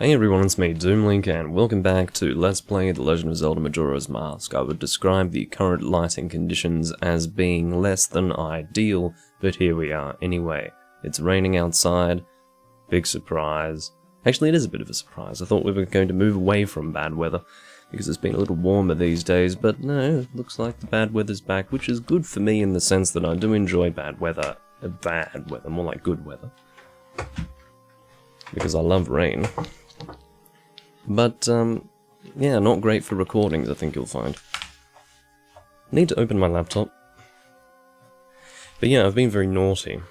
Hey everyone, it's me, Doomlink, and welcome back to Let's Play The Legend of Zelda Majora's Mask. I would describe the current lighting conditions as being less than ideal, but here we are anyway. It's raining outside, big surprise. Actually, it is a bit of a surprise. I thought we were going to move away from bad weather, because it's been a little warmer these days, but no, it looks like the bad weather's back, which is good for me in the sense that I do enjoy bad weather, more like good weather. Because I love rain. But, yeah, not great for recordings, I think you'll find. Need to open my laptop. But yeah, I've been very naughty.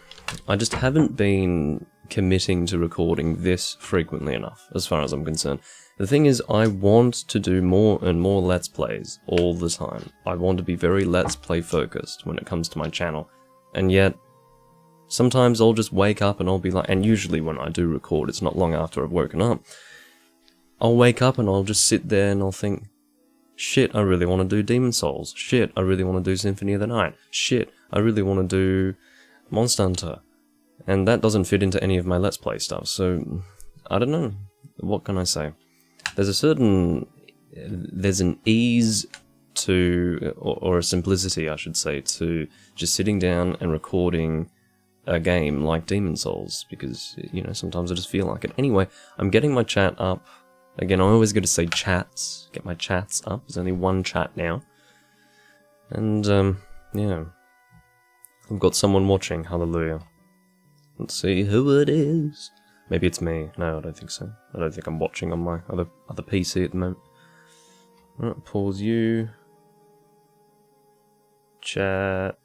I just haven't been committing to recording this frequently enough, as far as I'm concerned. The thing is, I want to do more and more Let's Plays all the time. I want to be very Let's Play focused when it comes to my channel. And yet, sometimes I'll just wake up and I'll be like, and usually when I do record, it's not long after I've woken up, I'll wake up and I'll just sit there and I'll think, shit, I really want to do Demon Souls. Shit, I really want to do Symphony of the Night. Shit, I really want to do Monster Hunter. And that doesn't fit into any of my Let's Play stuff, so I don't know. What can I say? There's an ease to, or a simplicity, I should say, to just sitting down and recording a game like Demon Souls, because, you know, sometimes I just feel like it. Anyway, I'm getting my chat up. Again, I always go to say chats, get my chats up. There's only one chat now. And, yeah. I've got someone watching, hallelujah. Let's see who it is. Maybe it's me. No, I don't think so. I don't think I'm watching on my other PC at the moment. Alright, pause you. Chat.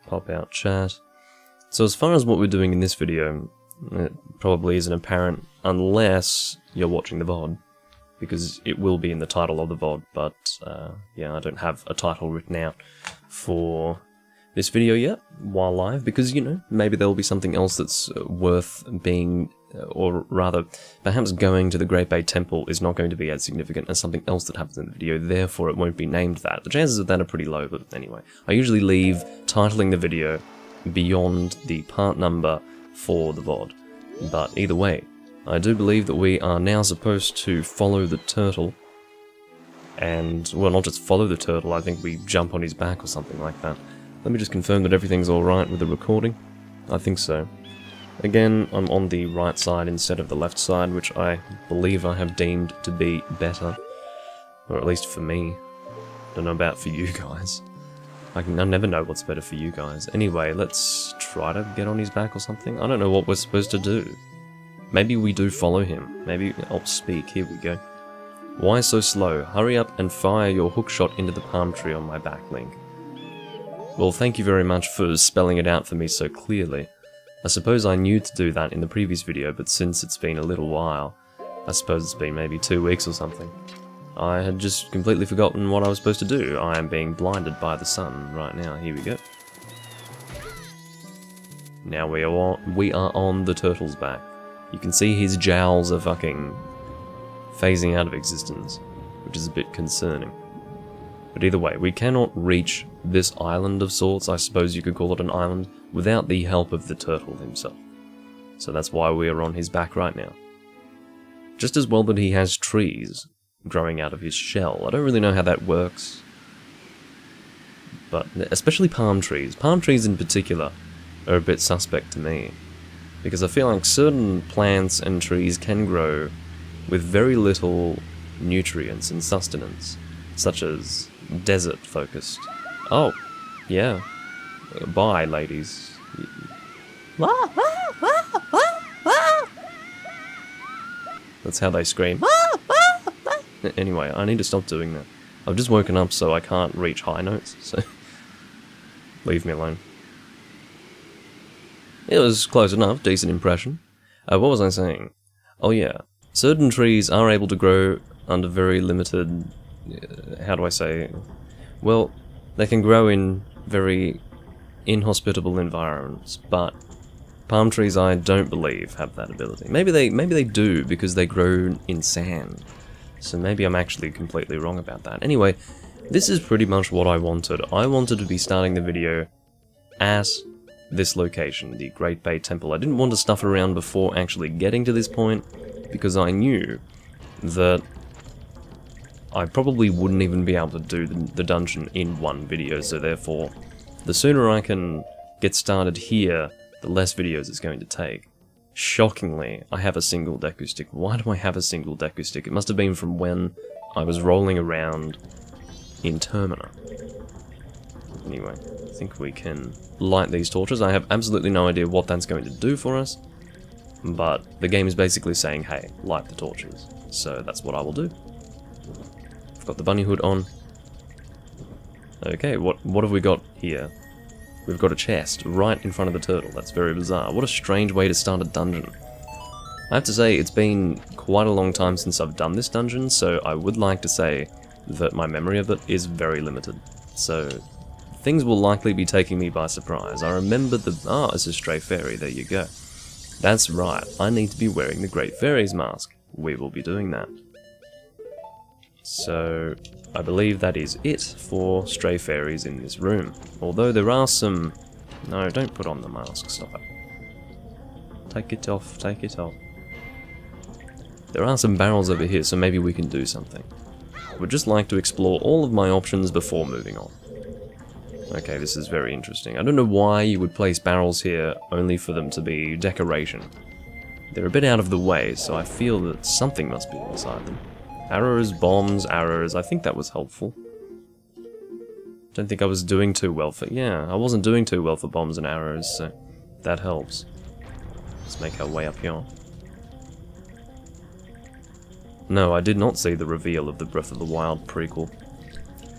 Pop out chat. So as far as what we're doing in this video, it probably isn't apparent unless you're watching the VOD, because it will be in the title of the VOD, but yeah, I don't have a title written out for this video yet, while live, because, you know, maybe there'll be something else that's worth being, or rather, perhaps going to the Great Bay Temple is not going to be as significant as something else that happens in the video, therefore it won't be named that. The chances of that are pretty low, but anyway. I usually leave titling the video beyond the part number for the VOD. But either way, I do believe that we are now supposed to follow the turtle. And, well, not just follow the turtle, I think we jump on his back or something like that. Let me just confirm that everything's alright with the recording. I think so. Again, I'm on the right side instead of the left side, which I believe I have deemed to be better. Or at least for me. Don't know about for you guys. I never know what's better for you guys. Anyway, let's try to get on his back or something. I don't know what we're supposed to do. Maybe we do follow him. Maybe I'll speak. Here we go. Why so slow? Hurry up and fire your hookshot into the palm tree on my back, Link. Well, thank you very much for spelling it out for me so clearly. I suppose I knew to do that in the previous video, but since it's been a little while, I suppose it's been maybe 2 weeks or something, I had just completely forgotten what I was supposed to do. I am being blinded by the sun right now. Here we go. Now we are on the turtle's back. You can see his jowls are fucking phasing out of existence, which is a bit concerning. But either way, we cannot reach this island of sorts, I suppose you could call it an island, without the help of the turtle himself. So that's why we are on his back right now. Just as well that he has trees growing out of his shell. I don't really know how that works. But especially palm trees. Palm trees in particular are a bit suspect to me. Because I feel like certain plants and trees can grow with very little nutrients and sustenance. Such as desert focused. Oh, yeah. Bye, ladies. That's how they scream. Anyway, I need to stop doing that. I've just woken up, so I can't reach high notes, so leave me alone. It was close enough, decent impression. What was I saying? Oh yeah, certain trees are able to grow under very limited, how do I say, well, they can grow in very inhospitable environments, but palm trees I don't believe have that ability. Maybe they do, because they grow in sand. So maybe I'm actually completely wrong about that. Anyway, this is pretty much what I wanted. I wanted to be starting the video at this location, the Great Bay Temple. I didn't want to stuff around before actually getting to this point, because I knew that I probably wouldn't even be able to do the dungeon in one video, so therefore, the sooner I can get started here, the less videos it's going to take. Shockingly, I have a single Deku Stick. Why do I have a single Deku Stick? It must have been from when I was rolling around in Termina. Anyway, I think we can light these torches. I have absolutely no idea what that's going to do for us, but the game is basically saying, hey, light the torches. So that's what I will do. I've got the bunny hood on. Okay, what have we got here? We've got a chest right in front of the turtle. That's very bizarre. What a strange way to start a dungeon. I have to say, it's been quite a long time since I've done this dungeon, so I would like to say that my memory of it is very limited. So, things will likely be taking me by surprise. I remember it's a stray fairy, there you go. That's right, I need to be wearing the Great Fairies mask. We will be doing that. So, I believe that is it for stray fairies in this room. Although there are some... No, don't put on the mask, stop it. Take it off, take it off. There are some barrels over here, so maybe we can do something. I would just like to explore all of my options before moving on. Okay, this is very interesting. I don't know why you would place barrels here only for them to be decoration. They're a bit out of the way, so I feel that something must be inside them. Arrows, bombs, arrows, I think that was helpful. Don't think I was doing too well for... Yeah, I wasn't doing too well for bombs and arrows, so that helps. Let's make our way up here. No, I did not see the reveal of the Breath of the Wild prequel.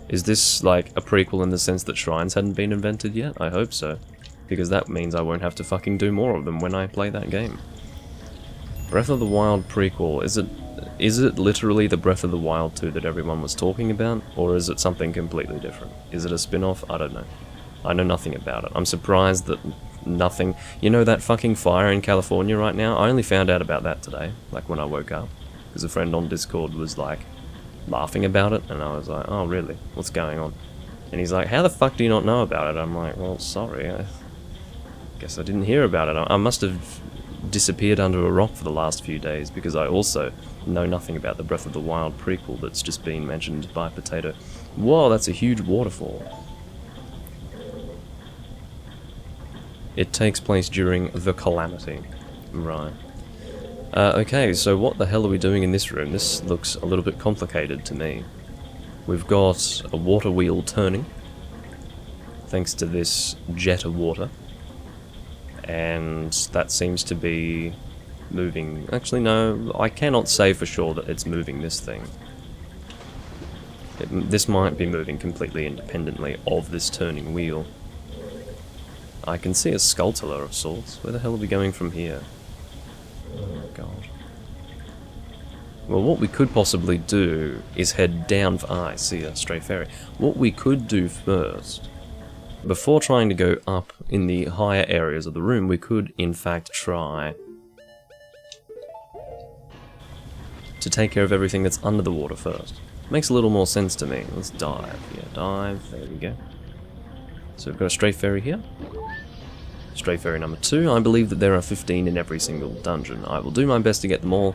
Is this like a prequel in the sense that shrines hadn't been invented yet? I hope so. Because that means I won't have to fucking do more of them when I play that game. Breath of the Wild prequel, is it literally the Breath of the Wild 2 that everyone was talking about? Or is it something completely different? Is it a spin-off? I don't know. I know nothing about it. I'm surprised that nothing... You know that fucking fire in California right now? I only found out about that today, like when I woke up. Because a friend on Discord was like, laughing about it, and I was like, oh really? What's going on? And he's like, how the fuck do you not know about it? I'm like, well, sorry, I guess I didn't hear about it. I must have disappeared under a rock for the last few days, because I also know nothing about the Breath of the Wild prequel that's just been mentioned by Potato. Whoa, that's a huge waterfall. It takes place during the Calamity. Right. Okay, so what the hell are we doing in this room? This looks a little bit complicated to me. We've got a water wheel turning, thanks to this jet of water. And that seems to be moving... Actually, no, I cannot say for sure that it's moving this thing. This might be moving completely independently of this turning wheel. I can see a Skulltula of sorts. Where the hell are we going from here? Oh my god. Well, what we could possibly do is head down for... I see a stray fairy. What we could do first, before trying to go up in the higher areas of the room, we could in fact try to take care of everything that's under the water first. Makes a little more sense to me. Let's dive. Yeah, dive. There we go. So we've got a stray fairy here. Stray fairy number 2. I believe that there are 15 in every single dungeon. I will do my best to get them all,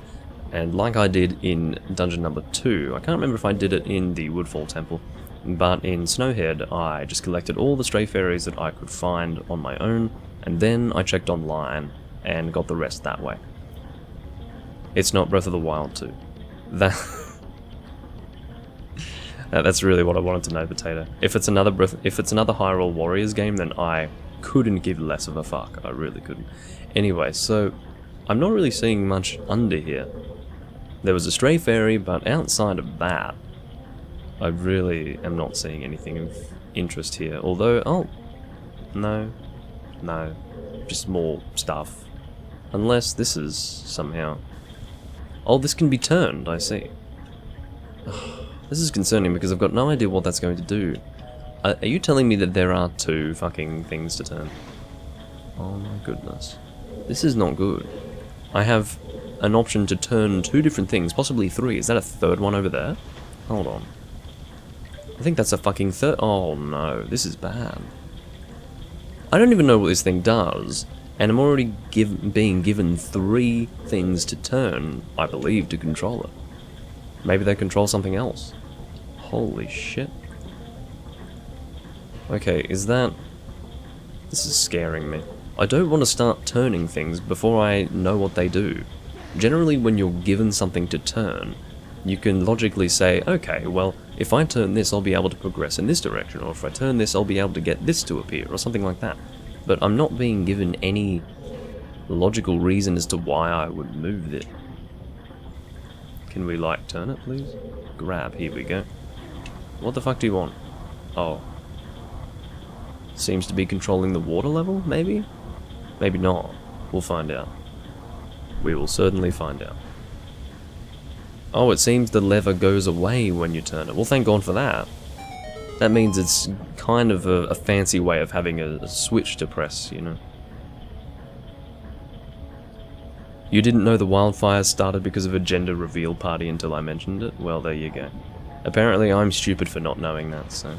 and like I did in dungeon number 2, I can't remember if I did it in the Woodfall Temple, but in Snowhead I just collected all the stray fairies that I could find on my own, and then I checked online and got the rest that way. It's not Breath of the Wild 2. That's really what I wanted to know, Potato. If it's another Hyrule Warriors game, then I couldn't give less of a fuck. I really couldn't. Anyway, so I'm not really seeing much under here. There was a stray fairy, but outside of that, I really am not seeing anything of interest here. Although, oh, no, just more stuff. Unless this is somehow... Oh, this can be turned, I see. This is concerning because I've got no idea what that's going to do. Are you telling me that there are 2 fucking things to turn? Oh my goodness. This is not good. I have an option to turn 2 different things, possibly 3. Is that a 3rd one over there? Hold on. I think that's a fucking 3rd... Oh no, this is bad. I don't even know what this thing does, and I'm already being given 3 things to turn, I believe, to control it. Maybe they control something else. Holy shit. Okay, is that... This is scaring me. I don't want to start turning things before I know what they do. Generally, when you're given something to turn, you can logically say, okay, well, if I turn this, I'll be able to progress in this direction, or if I turn this, I'll be able to get this to appear, or something like that. But I'm not being given any logical reason as to why I would move it. Can we, like, turn it, please? Grab, here we go. What the fuck do you want? Oh. Seems to be controlling the water level, maybe? Maybe not. We'll find out. We will certainly find out. Oh, it seems the lever goes away when you turn it. Well, thank God for that. That means it's kind of a fancy way of having a switch to press, you know. You didn't know the wildfires started because of a gender reveal party until I mentioned it? Well, there you go. Apparently I'm stupid for not knowing that, so...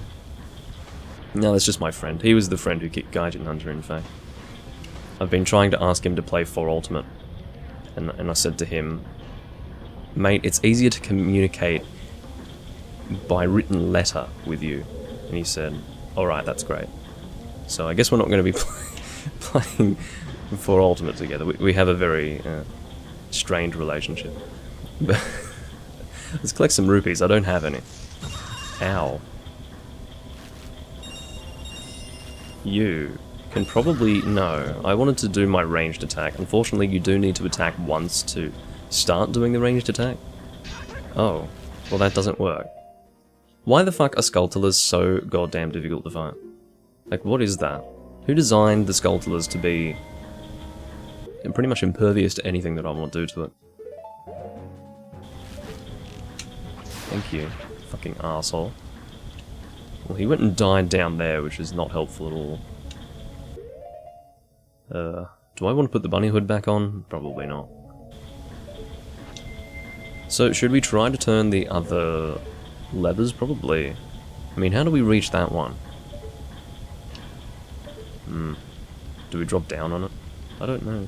No, that's just my friend. He was the friend who kicked Gaijin Hunter, in fact. I've been trying to ask him to play 4 Ultimate. And I said to him, mate, it's easier to communicate by written letter with you. And he said, alright, that's great. So I guess we're not going to be playing 4 Ultimate together. We have a very strained relationship. But let's collect some rupees. I don't have any. Ow. You can probably... No, I wanted to do my ranged attack. Unfortunately, you do need to attack once to start doing the ranged attack. Oh, well that doesn't work. Why the fuck are Skulltulas so goddamn difficult to fight? Like, what is that? Who designed the Skulltulas to be pretty much impervious to anything that I want to do to it? Thank you, fucking asshole. Well, he went and died down there, which is not helpful at all. Do I want to put the bunny hood back on? Probably not. So, should we try to turn the other levers? Probably. I mean, how do we reach that one? Do we drop down on it? I don't know.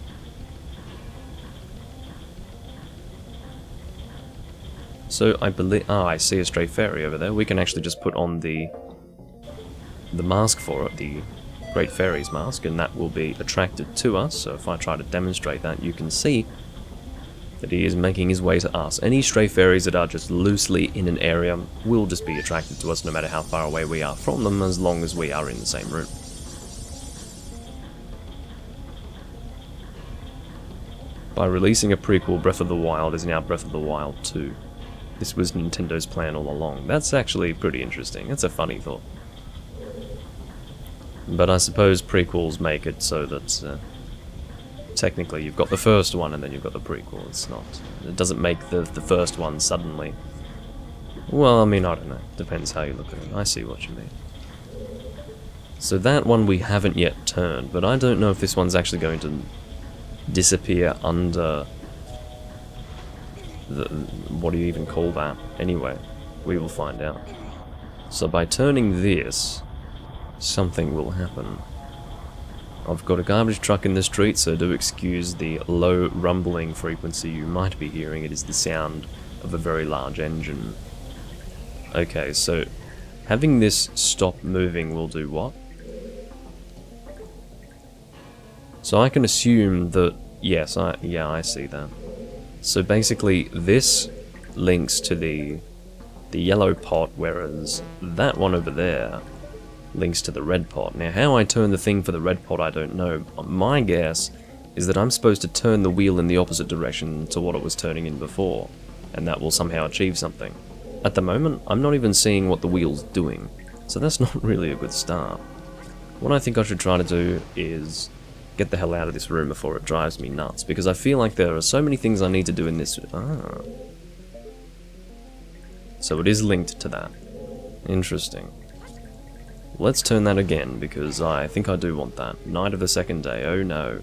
So, I believe... Ah, I see a stray fairy over there. We can actually just put on the mask for it, the Great Fairies mask, and that will be attracted to us. So if I try to demonstrate that, you can see that he is making his way to us. Any stray fairies that are just loosely in an area will just be attracted to us no matter how far away we are from them, as long as we are in the same room. By releasing a prequel, Breath of the Wild is now Breath of the Wild 2. This was Nintendo's plan all along. That's actually pretty interesting. That's a funny thought. But I suppose prequels make it so that technically you've got the first one and then you've got the prequel. It doesn't make the first one suddenly... Well, I mean, I don't know. Depends how you look at it. I see what you mean. So that one we haven't yet turned, but I don't know if this one's actually going to disappear under... what do you even call that? Anyway, we will find out. So by turning this, something will happen. I've got a garbage truck in the street, so do excuse the low rumbling frequency you might be hearing. It is the sound of a very large engine. Okay, so having this stop moving will do what? So I can assume that, yes, I see that. So basically this links to the yellow pot, whereas that one over there links to the red pot. Now how I turn the thing for the red pot I don't know. My guess is that I'm supposed to turn the wheel in the opposite direction to what it was turning in before, and that will somehow achieve something. At the moment, I'm not even seeing what the wheel's doing, so that's not really a good start. What I think I should try to do is get the hell out of this room before it drives me nuts, because I feel like there are so many things I need to do in this... Ah. So it is linked to that. Interesting. Let's turn that again, because I think I do want that. Night of the second day, oh no.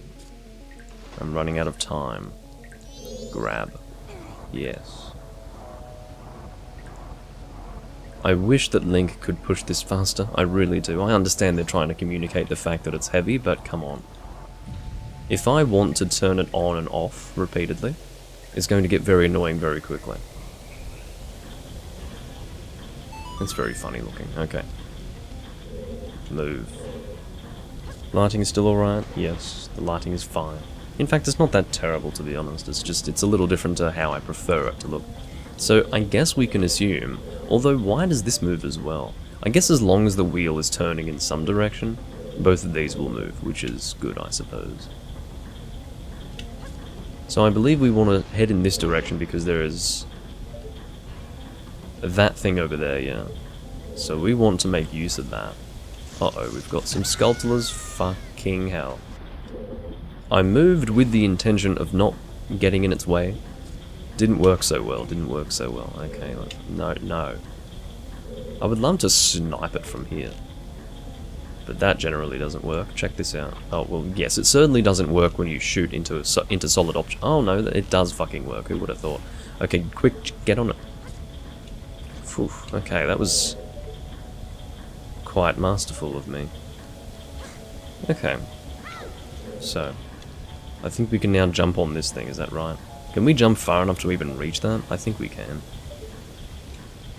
I'm running out of time. Grab. Yes. I wish that Link could push this faster, I really do. I understand they're trying to communicate the fact that it's heavy, but come on. If I want to turn it on and off repeatedly, it's going to get very annoying very quickly. It's very funny looking, okay. Move. Lighting is still alright? Yes, the lighting is fine. In fact, it's not that terrible, to be honest. It's a little different to how I prefer it to look. So I guess we can assume, although why does this move as well? I guess as long as the wheel is turning in some direction, both of these will move, which is good, I suppose. So I believe we want to head in this direction because there is that thing over there, yeah. So we want to make use of that. Uh-oh, we've got some sculptors, fucking hell. I moved with the intention of not getting in its way. Didn't work so well, Okay, no. I would love to snipe it from here. But that generally doesn't work. Check this out. Oh, well, yes, it certainly doesn't work when you shoot into solid object. Oh, no, it does fucking work. Who would have thought? Okay, quick, get on it. Phew, okay, that was quite masterful of me. Okay. So, I think we can now jump on this thing, is that right? Can we jump far enough to even reach that? I think we can.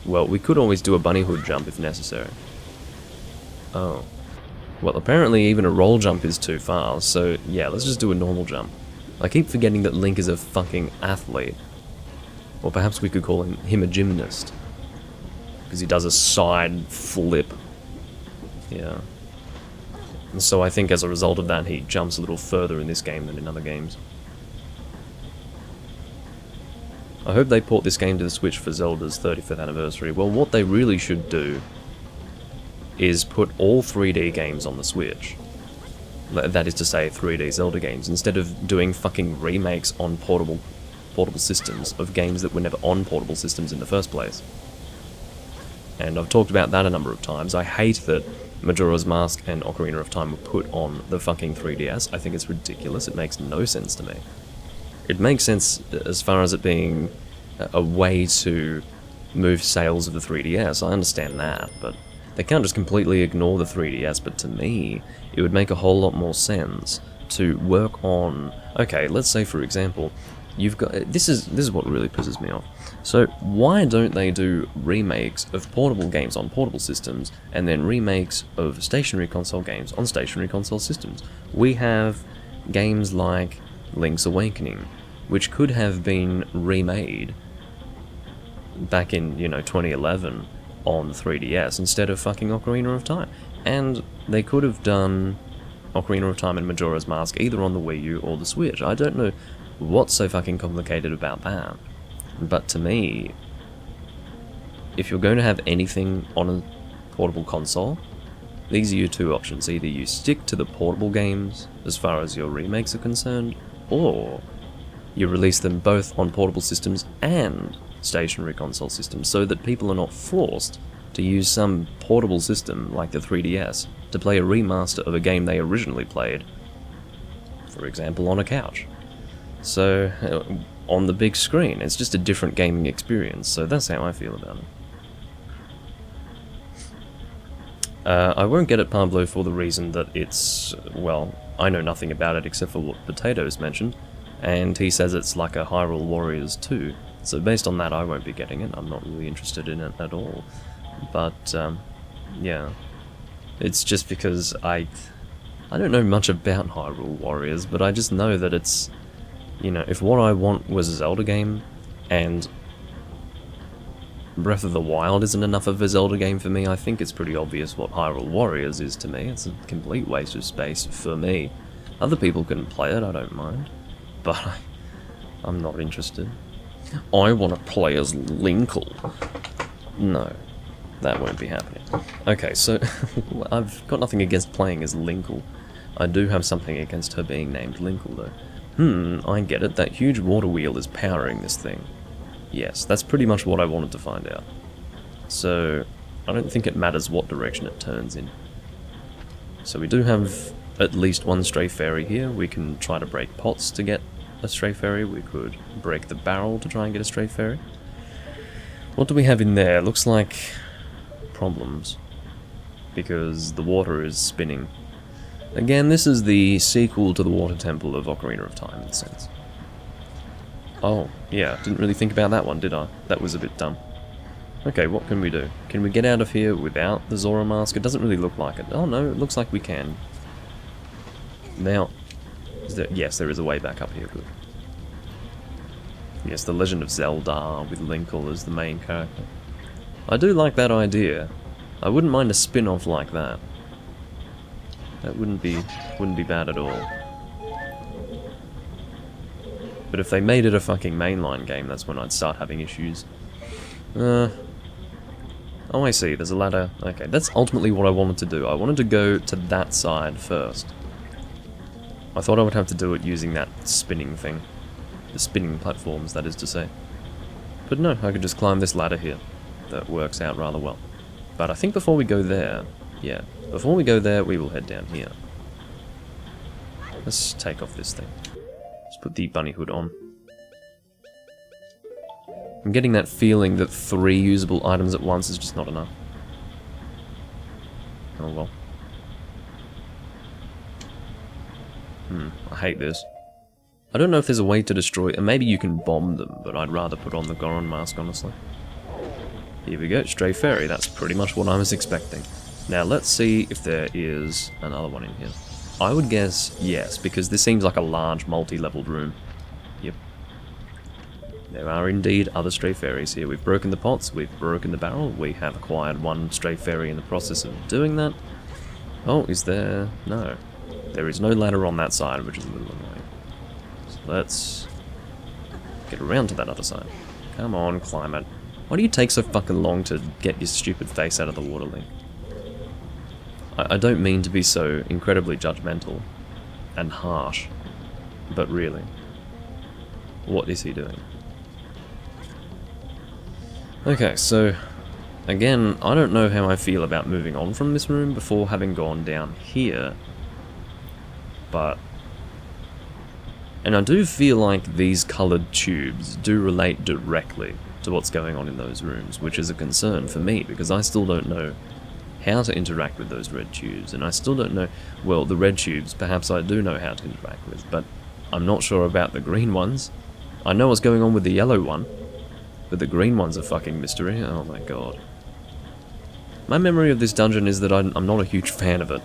Well, we could always do a bunny hood jump if necessary. Oh. Well, apparently even a roll jump is too far, so yeah, let's just do a normal jump. I keep forgetting that Link is a fucking athlete. Or perhaps we could call him a gymnast. Because he does a side flip. Yeah. And so I think as a result of that, he jumps a little further in this game than in other games. I hope they port this game to the Switch for Zelda's 35th anniversary. Well, what they really should do is put all 3D games on the Switch. That is to say, 3D Zelda games, instead of doing fucking remakes on portable systems of games that were never on portable systems in the first place. And I've talked about that a number of times. I hate that Majora's Mask and Ocarina of Time were put on the fucking 3DS. I think it's ridiculous. It makes no sense to me. It makes sense as far as it being a way to move sales of the 3DS. I understand that, but they can't just completely ignore the 3DS. But to me, it would make a whole lot more sense to work on... Okay, let's say for example, you've got... This is what really pisses me off. So why don't they do remakes of portable games on portable systems, and then remakes of stationary console games on stationary console systems? We have games like Link's Awakening, which could have been remade back in, 2011 on 3DS instead of fucking Ocarina of Time. And they could have done Ocarina of Time and Majora's Mask either on the Wii U or the Switch. I don't know what's so fucking complicated about that. But to me, if you're going to have anything on a portable console, these are your two options. Either you stick to the portable games as far as your remakes are concerned, or you release them both on portable systems and stationary console systems, so that people are not forced to use some portable system like the 3DS to play a remaster of a game they originally played, for example on a couch. So, on the big screen, it's just a different gaming experience, so that's how I feel about it. I won't get it Pablo for the reason that it's, well, I know nothing about it except for what Potatoes mentioned, and he says it's like a Hyrule Warriors 2, so based on that I won't be getting it. I'm not really interested in it at all. But, yeah, it's just because I don't know much about Hyrule Warriors, but I just know that it's, if what I want was a Zelda game, and Breath of the Wild isn't enough of a Zelda game for me, I think it's pretty obvious what Hyrule Warriors is to me. It's a complete waste of space for me. Other people can play it, I don't mind, but I'm not interested. I want to play as Linkle. No, that won't be happening. Okay, so I've got nothing against playing as Linkle. I do have something against her being named Linkle, though. I get it. That huge water wheel is powering this thing. Yes, that's pretty much what I wanted to find out. So, I don't think it matters what direction it turns in. So we do have at least one stray fairy here. We can try to break pots to get a stray fairy. We could break the barrel to try and get a stray fairy. What do we have in there? Looks like problems, because the water is spinning. Again, this is the sequel to the Water Temple of Ocarina of Time, in a sense. Oh, yeah, didn't really think about that one, did I? That was a bit dumb. Okay, what can we do? Can we get out of here without the Goron Mask? It doesn't really look like it. Oh no, it looks like we can. Now, yes, there is a way back up here, good. Yes, The Legend of Zelda with Linkle as the main character. I do like that idea. I wouldn't mind a spin-off like that. That wouldn't be bad at all. But if they made it a fucking mainline game, that's when I'd start having issues. Oh, I see, there's a ladder. Okay, that's ultimately what I wanted to do. I wanted to go to that side first. I thought I would have to do it using that spinning thing. The spinning platforms, that is to say. But no, I could just climb this ladder here. That works out rather well. But I think before we go there, yeah, before we go there, we will head down here. Let's take off this thing. Let's put the bunny hood on. I'm getting that feeling that 3 usable items at once is just not enough. Oh well. I hate this. I don't know if there's a way to destroy... and maybe you can bomb them, but I'd rather put on the Goron Mask, honestly. Here we go, stray fairy. That's pretty much what I was expecting. Now let's see if there is another one in here. I would guess yes, because this seems like a large multi-leveled room. Yep. There are indeed other stray fairies here. We've broken the pots, we've broken the barrel, we have acquired 1 stray fairy in the process of doing that. Oh, is there... no. There is no ladder on that side, which is a little annoying. So let's get around to that other side. Come on, climb it. Why do you take so fucking long to get your stupid face out of the water, Link? I don't mean to be so incredibly judgmental and harsh, but really, what is he doing? Okay, so, again, I don't know how I feel about moving on from this room before having gone down here, but... and I do feel like these coloured tubes do relate directly to what's going on in those rooms, which is a concern for me, because I still don't know how to interact with those red tubes, and I still don't know... well, the red tubes, perhaps I do know how to interact with, but I'm not sure about the green ones. I know what's going on with the yellow one, but the green one's a fucking mystery. Oh my god. My memory of this dungeon is that I'm not a huge fan of it.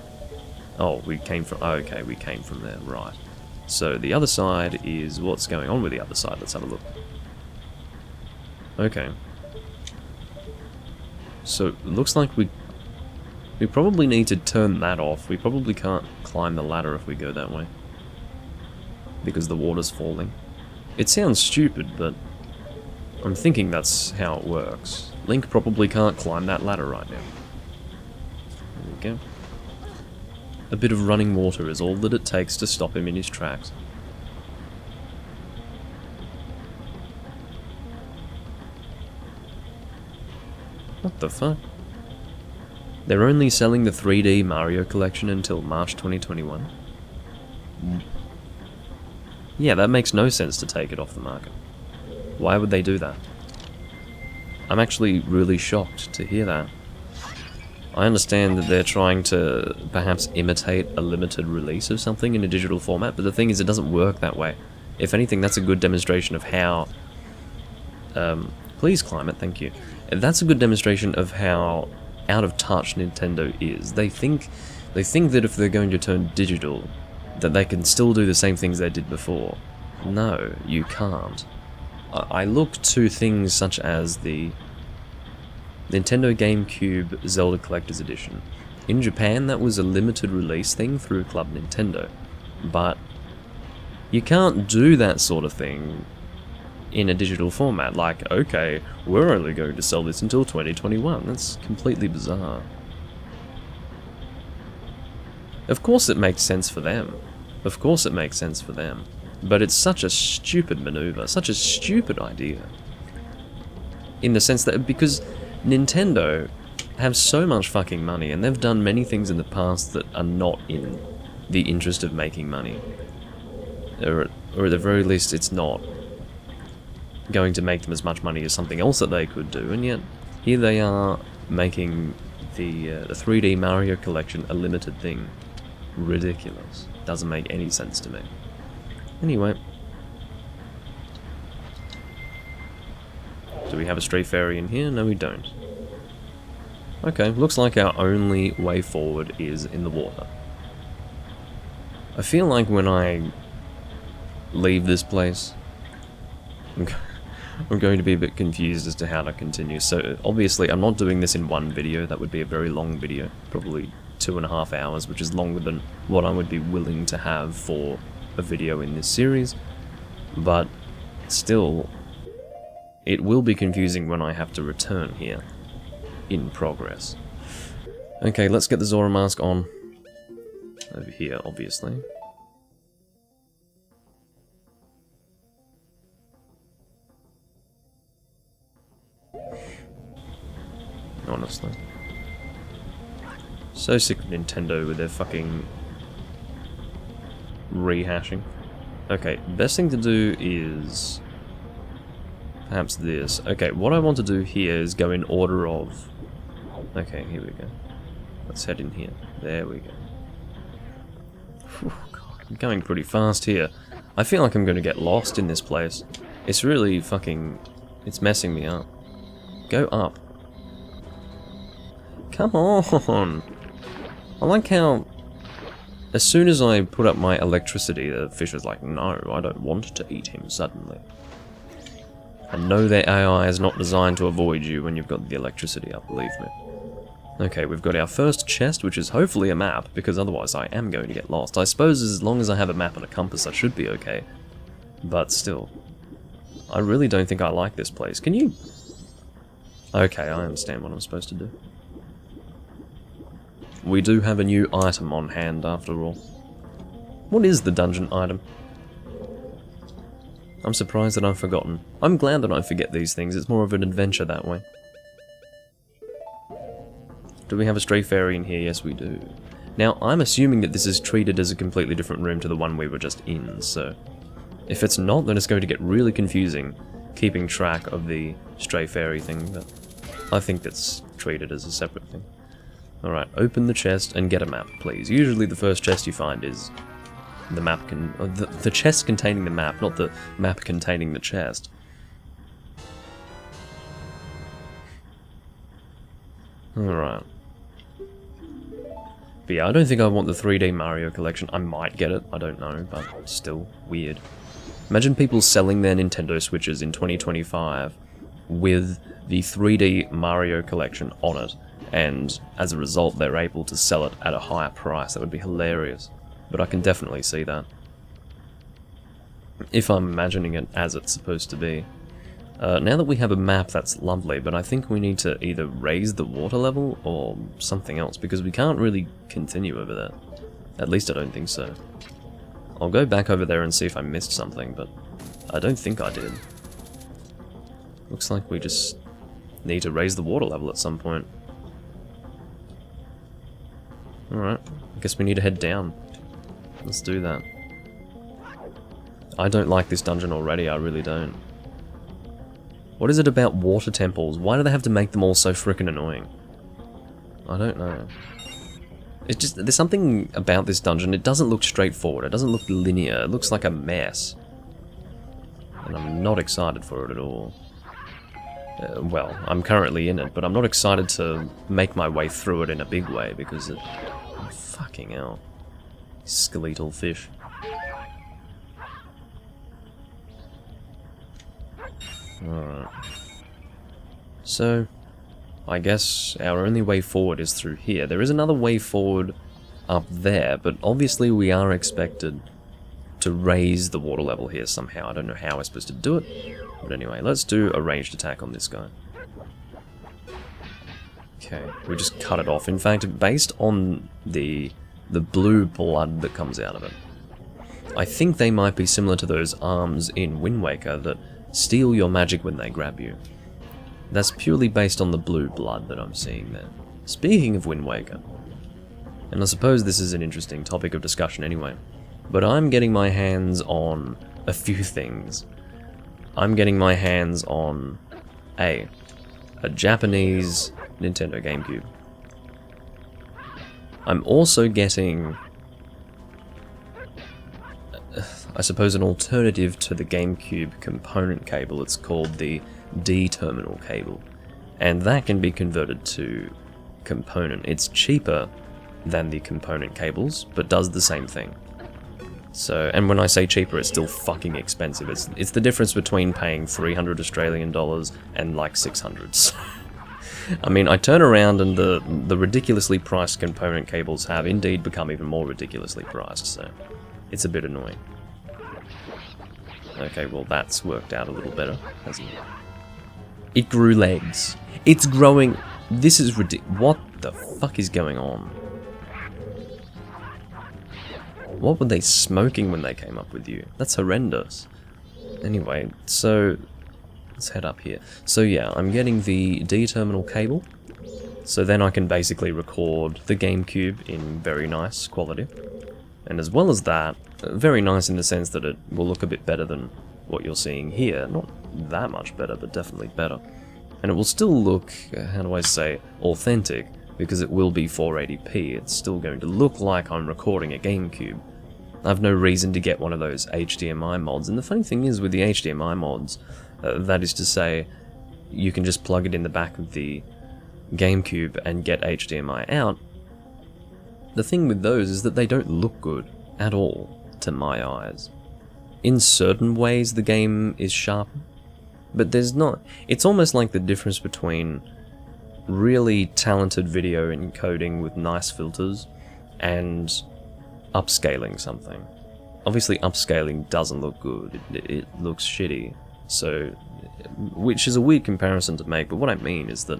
Oh, we came from... okay, we came from there, right. So the other side is what's going on with the other side. Let's have a look. Okay. So, it looks like we probably need to turn that off. We probably can't climb the ladder if we go that way, because the water's falling. It sounds stupid, but I'm thinking that's how it works. Link probably can't climb that ladder right now. There we go. A bit of running water is all that it takes to stop him in his tracks. What the fuck? They're only selling the 3D Mario collection until March 2021? Yeah, that makes no sense to take it off the market. Why would they do that? I'm actually really shocked to hear that. I understand that they're trying to perhaps imitate a limited release of something in a digital format, but the thing is, it doesn't work that way. If anything, that's a good demonstration of how... please climb it, thank you. That's a good demonstration of how out of touch Nintendo is. They think that if they're going to turn digital, that they can still do the same things they did before. No, you can't. I look to things such as the Nintendo GameCube Zelda Collector's Edition. In Japan, that was a limited release thing through Club Nintendo, but you can't do that sort of thing in a digital format. Like, okay, we're only going to sell this until 2021. That's completely bizarre. Of course it makes sense for them. Of course it makes sense for them. But it's such a stupid maneuver, such a stupid idea. In the sense that, because Nintendo have so much fucking money, and they've done many things in the past that are not in the interest of making money. Or at the very least, it's not going to make them as much money as something else that they could do, and yet here they are making the 3D Mario collection a limited thing ridiculous. Doesn't make any sense to me. Anyway. Do we have a stray fairy in here? No, we don't. Okay, looks like our only way forward is in the water. I feel like when I leave this place, I'm going to be a bit confused as to how to continue. So obviously I'm not doing this in one video. That would be a very long video, probably 2.5 hours, which is longer than what I would be willing to have for a video in this series. But still, it will be confusing when I have to return here in progress. Okay, let's get the Goron Mask on. Over here, obviously. Honestly. So sick of Nintendo with their fucking rehashing. Okay, best thing to do is perhaps this. Okay, what I want to do here is go in order of... Okay, here we go. Let's head in here. There we go. Whew, God, I'm going pretty fast here. I feel like I'm going to get lost in this place. It's really fucking... It's messing me up. Go up. Come on! I like how... As soon as I put up my electricity, the fish is like, no, I don't want to eat him suddenly. And no, their AI is not designed to avoid you when you've got the electricity up, believe me. Okay, we've got our first chest, which is hopefully a map, because otherwise I am going to get lost. I suppose as long as I have a map and a compass, I should be okay. But still. I really don't think I like this place. Can you... Okay, I understand what I'm supposed to do. We do have a new item on hand, after all. What is the dungeon item? I'm surprised that I've forgotten. I'm glad that I forget these things, it's more of an adventure that way. Do we have a stray fairy in here? Yes, we do. Now, I'm assuming that this is treated as a completely different room to the one we were just in, so... If it's not, then it's going to get really confusing keeping track of the stray fairy thing, but I think that's treated as a separate thing. Alright, open the chest and get a map, please. Usually the first chest you find is the map the chest containing the map, not the map containing the chest. Alright. But yeah, I don't think I want the 3D Mario collection. I might get it, I don't know, but still weird. Imagine people selling their Nintendo Switches in 2025 with the 3D Mario collection on it, and as a result they're able to sell it at a higher price. That would be hilarious. But I can definitely see that. If I'm imagining it as it's supposed to be. Now that we have a map, that's lovely, but I think we need to either raise the water level or something else, because we can't really continue over there. At least I don't think so. I'll go back over there and see if I missed something, but I don't think I did. Looks like we just need to raise the water level at some point. Alright, I guess we need to head down. Let's do that. I don't like this dungeon already, I really don't. What is it about water temples? Why do they have to make them all so frickin' annoying? I don't know. It's just, there's something about this dungeon, it doesn't look straightforward, it doesn't look linear, it looks like a mess. And I'm not excited for it at all. Well, I'm currently in it, but I'm not excited to make my way through it in a big way, because it... Oh, fucking hell. Skeletal fish. Alright. So, I guess our only way forward is through here. There is another way forward up there, but obviously we are expected to raise the water level here somehow. I don't know how we're supposed to do it, but anyway, let's do a ranged attack on this guy. Okay, we just cut it off. In fact, based on the blue blood that comes out of it, I think they might be similar to those arms in Wind Waker that steal your magic when they grab you. That's purely based on the blue blood that I'm seeing there. Speaking of Wind Waker, and I suppose this is an interesting topic of discussion anyway, but I'm getting my hands on a few things. I'm getting my hands on a Japanese Nintendo GameCube. I'm also getting, I suppose, an alternative to the GameCube component cable. It's called the D-terminal cable, and that can be converted to component. It's cheaper than the component cables, but does the same thing. So, and when I say cheaper, it's still fucking expensive. It's the difference between paying 300 Australian dollars and like 600. So, I mean, I turn around and the ridiculously priced component cables have indeed become even more ridiculously priced, so it's a bit annoying. Okay, well that's worked out a little better, hasn't it? It grew legs. It's growing. This is ridiculous. What the fuck is going on? What were they smoking when they came up with you? That's horrendous. Anyway, so let's head up here. So yeah, I'm getting the D-terminal cable. So then I can basically record the GameCube in very nice quality. And as well as that, very nice in the sense that it will look a bit better than what you're seeing here. Not that much better, but definitely better. And it will still look, how do I say, authentic, because it will be 480p. It's still going to look like I'm recording a GameCube. I have no reason to get one of those HDMI mods, and the funny thing is with the HDMI mods, that is to say, you can just plug it in the back of the GameCube and get HDMI out. The thing with those is that they don't look good at all, to my eyes. In certain ways the game is sharper, but there's not. It's almost like the difference between really talented video encoding with nice filters and upscaling something. Obviously upscaling doesn't look good, it looks shitty, so, which is a weird comparison to make, but what I mean is that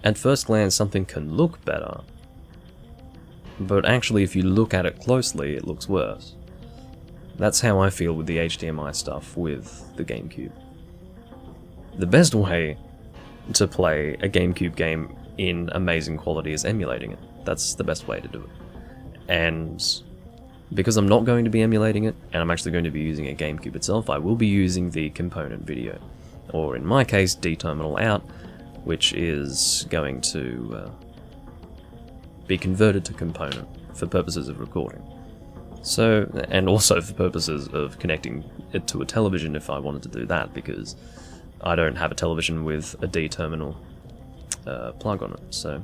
at first glance something can look better, but actually if you look at it closely it looks worse. That's how I feel with the HDMI stuff with the GameCube. The best way to play a GameCube game in amazing quality is emulating it. That's the best way to do it. And because I'm not going to be emulating it, and I'm actually going to be using a GameCube itself, I will be using the component video. Or in my case, D-terminal out, which is going to be converted to component for purposes of recording. So, and also for purposes of connecting it to a television if I wanted to do that, because I don't have a television with a D-terminal plug on it, so.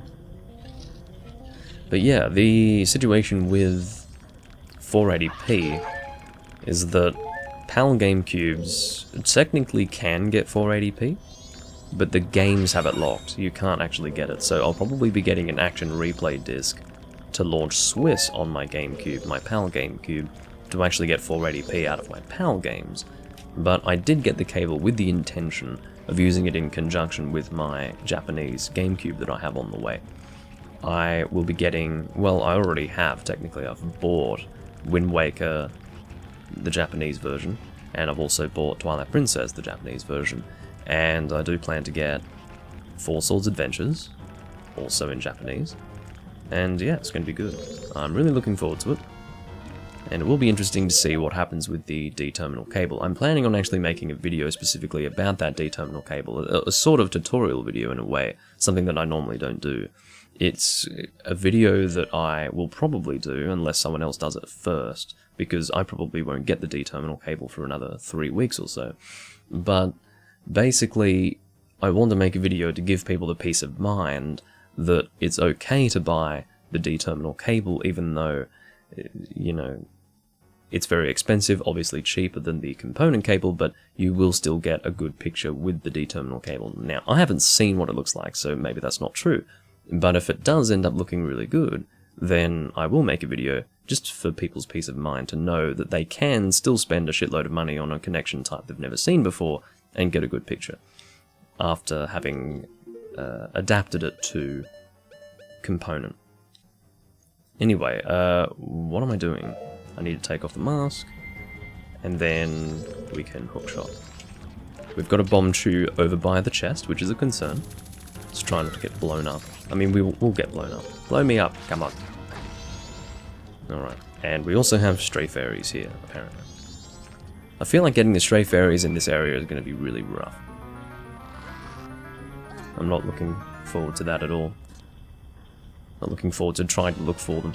But yeah, the situation with 480p is that PAL GameCubes technically can get 480p, but the games have it locked. You can't actually get it, so I'll probably be getting an action replay disc to launch Swiss on my GameCube, my PAL GameCube, to actually get 480p out of my PAL games. But I did get the cable with the intention of using it in conjunction with my Japanese GameCube that I have on the way. I will be getting, well, I already have, technically. I've bought Wind Waker, the Japanese version, and I've also bought Twilight Princess, the Japanese version, and I do plan to get Four Swords Adventures, also in Japanese, and yeah, it's going to be good. I'm really looking forward to it, and it will be interesting to see what happens with the D-terminal cable. I'm planning on actually making a video specifically about that D-terminal cable, a sort of tutorial video in a way, something that I normally don't do. It's a video that I will probably do unless someone else does it first, because I probably won't get the D-terminal cable for another 3 weeks or so. But basically, I want to make a video to give people the peace of mind that it's okay to buy the D-terminal cable, even though, you know, it's very expensive, obviously cheaper than the component cable, but you will still get a good picture with the D-terminal cable. Now, I haven't seen what it looks like, so maybe that's not true. But if it does end up looking really good, then I will make a video just for people's peace of mind to know that they can still spend a shitload of money on a connection type they've never seen before and get a good picture after having adapted it to component. Anyway, what am I doing? I need to take off the mask, and then we can hookshot. We've got a bomb chew over by the chest, which is a concern. Let's try not to get blown up. I mean, we'll get blown up. Blow me up, come on. Alright, and we also have stray fairies here, apparently. I feel like getting the stray fairies in this area is going to be really rough. I'm not looking forward to that at all. Not looking forward to trying to look for them.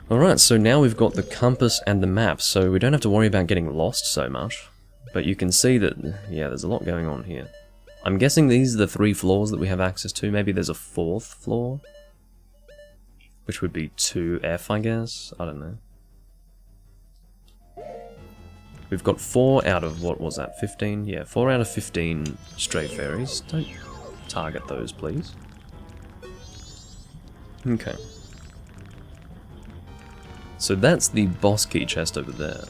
Alright, so now we've got the compass and the map, so we don't have to worry about getting lost so much. But you can see that, yeah, there's a lot going on here. I'm guessing these are the 3 floors that we have access to. Maybe there's a 4th floor? Which would be 2F, I guess? I don't know. We've got 4 out of, what was that, 15? Yeah, 4 out of 15 stray fairies. Don't target those, please. Okay. So that's the boss key chest over there.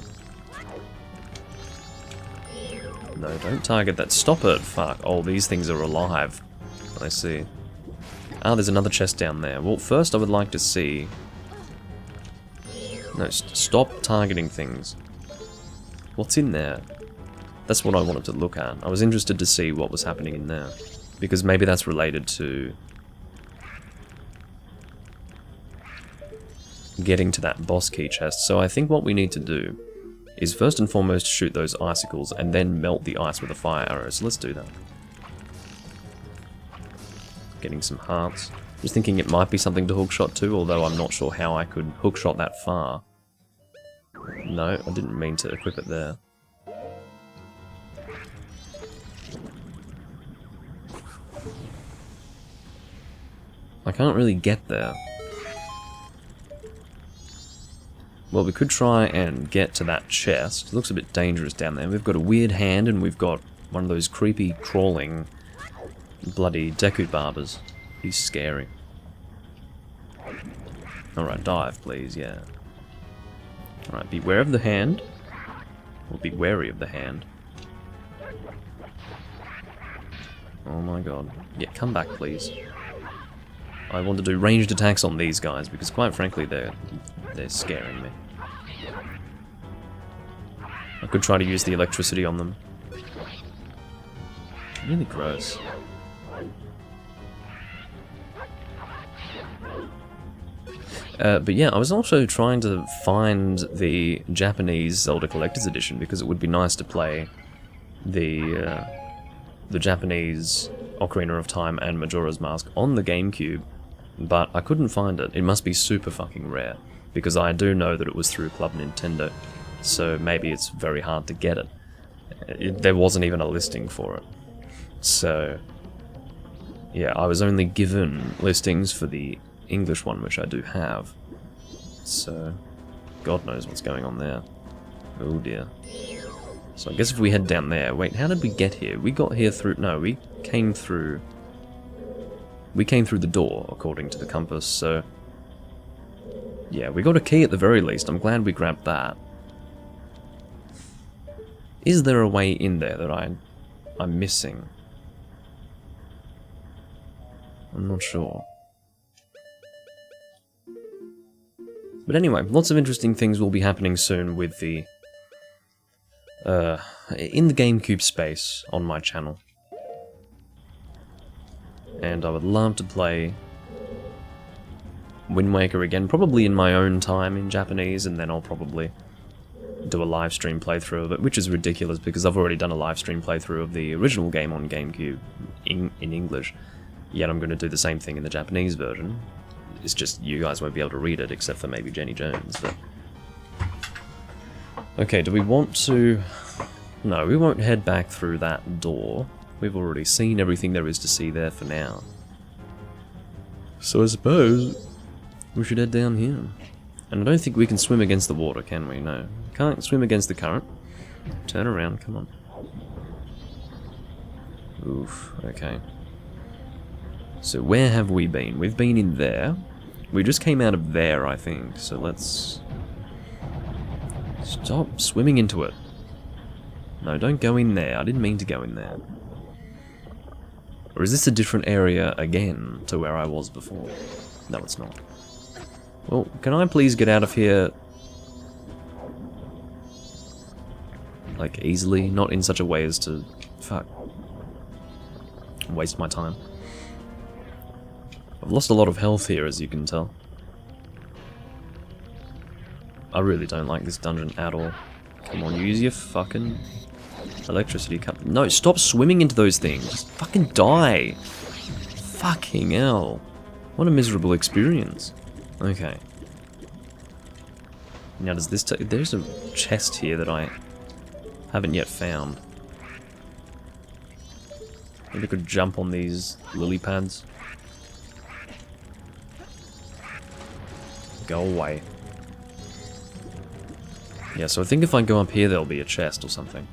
No, don't target that. Stop it, fuck. Oh, these things are alive. I see. Ah, there's another chest down there. Well, first I would like to see... No, stop targeting things. What's in there? That's what I wanted to look at. I was interested to see what was happening in there. Because maybe that's related to... getting to that boss key chest. So I think what we need to do is first and foremost shoot those icicles and then melt the ice with a fire arrow. So let's do that. Getting some hearts. Just thinking it might be something to hookshot to, although I'm not sure how I could hookshot that far. No, I didn't mean to equip it there. I can't really get there. Well, we could try and get to that chest. It looks a bit dangerous down there. We've got a weird hand and we've got one of those creepy, crawling, bloody Deku barbers. He's scary. Alright, dive, please, yeah. Alright, beware of the hand. Or be wary of the hand. Oh my god. Yeah, come back, please. I want to do ranged attacks on these guys because, quite frankly, they're scaring me. I could try to use the electricity on them. Really gross. But yeah, I was also trying to find the Japanese Zelda Collector's Edition because it would be nice to play the Japanese Ocarina of Time and Majora's Mask on the GameCube, but I couldn't find it. It must be super fucking rare, because I do know that it was through Club Nintendo, so maybe it's very hard to get it. There wasn't even a listing for it. So, yeah, I was only given listings for the English one, which I do have. So, God knows what's going on there. Oh dear. So I guess if we head down there... Wait, how did we get here? We got here through... No, we came through... We came through the door, according to the compass, so... Yeah, we got a key at the very least. I'm glad we grabbed that. Is there a way in there that I'm missing? I'm not sure. But anyway, lots of interesting things will be happening soon with the... in the GameCube space on my channel. And I would love to play Wind Waker again, probably in my own time in Japanese, and then I'll probably do a live stream playthrough of it, which is ridiculous because I've already done a live stream playthrough of the original game on GameCube in English, yet I'm going to do the same thing in the Japanese version. It's just you guys won't be able to read it, except for maybe Jenny Jones. But... Okay, do we want to... No, we won't head back through that door. We've already seen everything there is to see there for now. So I suppose we should head down here. And I don't think we can swim against the water, can we? No. Can't swim against the current. Turn around, come on. Oof, okay. So where have we been? We've been in there. We just came out of there, I think. So let's... Stop swimming into it. No, don't go in there. I didn't mean to go in there. Or is this a different area again to where I was before? No, it's not. Well, can I please get out of here... like, easily? Not in such a way as to... fuck. Waste my time. I've lost a lot of health here, as you can tell. I really don't like this dungeon at all. Come on, use your fucking electricity cup. No, stop swimming into those things. Just fucking die. Fucking hell. What a miserable experience. Okay. Now does this take... There's a chest here that I haven't yet found. Maybe I could jump on these lily pads. Go away. Yeah, so I think if I go up here there'll be a chest or something.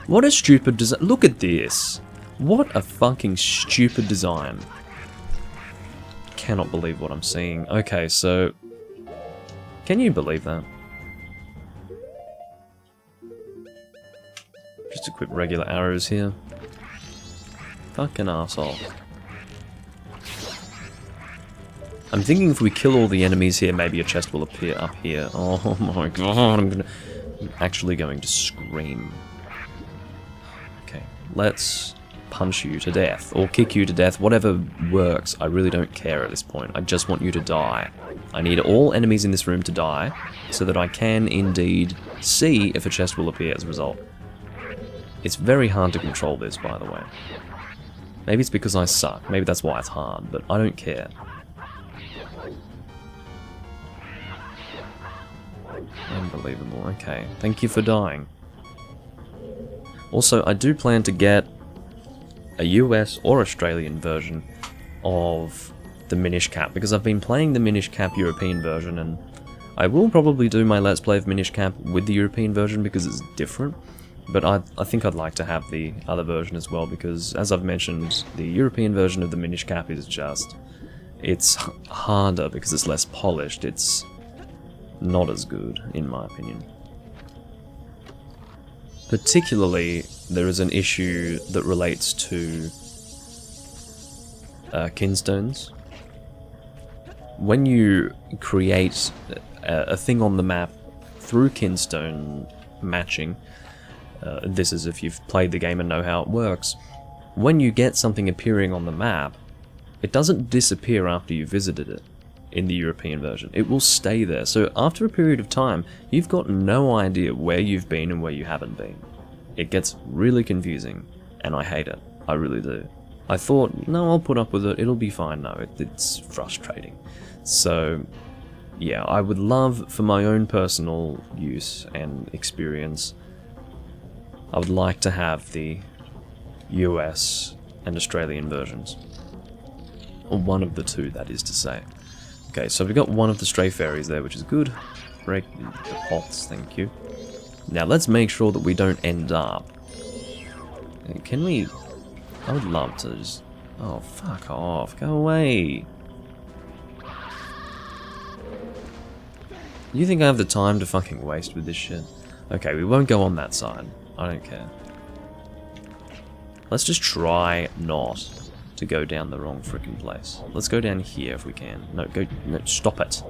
What a stupid design. Look at this. What a fucking stupid design. Cannot believe what I'm seeing. Okay, so... Can you believe that? Just equip regular arrows here. Fucking arsehole. I'm thinking if we kill all the enemies here, maybe a chest will appear up here. Oh my god, I'm actually going to scream. Okay, let's punch you to death, or kick you to death, whatever works. I really don't care at this point. I just want you to die. I need all enemies in this room to die, so that I can indeed see if a chest will appear as a result. It's very hard to control this, by the way. Maybe it's because I suck. Maybe that's why it's hard, but I don't care. Unbelievable. Okay, thank you for dying. Also, I do plan to get a US or Australian version of the Minish Cap, because I've been playing the Minish Cap European version, and I will probably do my Let's Play of Minish Cap with the European version because it's different, but I think I'd like to have the other version as well, because, as I've mentioned, the European version of the Minish Cap is just... It's harder because it's less polished. It's not as good, in my opinion. Particularly, there is an issue that relates to kinstones. When you create a thing on the map through kinstone matching, this is if you've played the game and know how it works, when you get something appearing on the map, it doesn't disappear after you visited it. In the European version, it will stay there. So after a period of time, you've got no idea where you've been and where you haven't been. It gets really confusing, and I hate it. I really do. I thought, no, I'll put up with it, it'll be fine. No, it's frustrating. So, yeah, I would love, for my own personal use and experience, I would like to have the US and Australian versions. Or one of the two, that is to say. Okay, so we've got one of the stray fairies there, which is good. Break the pots, thank you. Now let's make sure that we don't end up... Can we... I would love to just... Oh, fuck off. Go away. You think I have the time to fucking waste with this shit? Okay, we won't go on that side. I don't care. Let's just try not to go down the wrong freaking place. Let's go down here if we can. No, go... No, stop it.